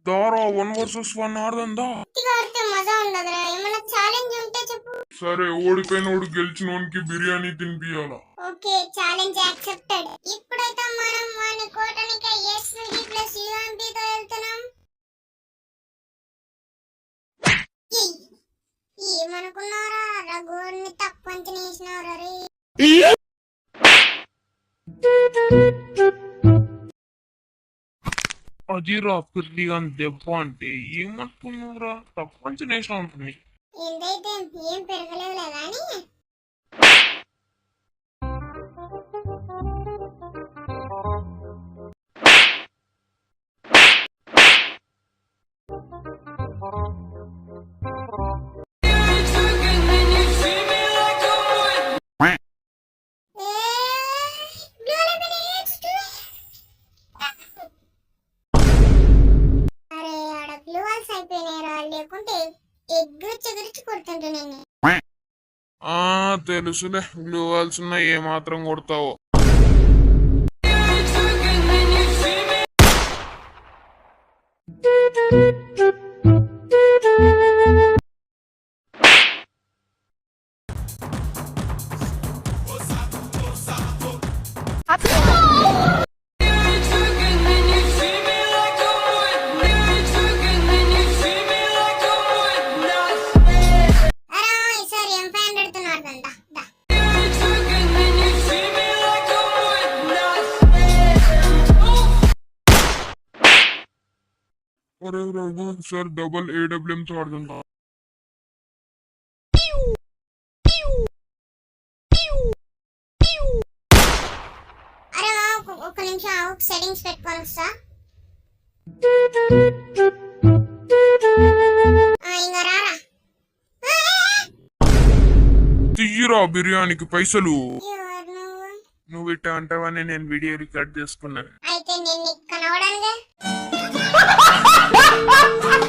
దారా 1 vs 1 ఆడదందా? మజా ఉండదురా. ఏమన్నా ఛాలెంజ్ ఉంటే చెప్పు. సరే, ఓడిపోయినోడు గెలిచినోనికి బిర్యానీ తినిపియాలా? Okay, challenge accepted. ఇప్పుడైతే మనం వాని కోటానికి ఎస్విడి ప్లస్ యుఎంపి తో వెళ్తున్నాం. ఏమనుకున్నారా? రఘుని తక్కువ అంచనేసినారా రే. అదిరా పిర్రిగాని దెబ్బ అంటే ఏమనుకున్నారా? తక్కువ అంచనేసిన ఉంటుంది. ఏందైతే ఏం పెరగలేదులే గాని లేకుంటే ఎగురించి కొడుతుంటే నేను. తెలుసులే, గ్లూ వాల్స్ ఉన్నాయి, ఏమాత్రం కొడతావో. సార్ డబుల్ AWM తో ఆడుతుందా? ఒక్క నిమిషం సెట్టింగ్స్ పెట్టుకొని వస్తా. తీయరా బిర్యానీకి పైసలు. నువ్వు ఇట్ట అంటావని నేను వీడియో రికార్డ్ చేసుకున్నాను. అయితే నేను కనవడానికి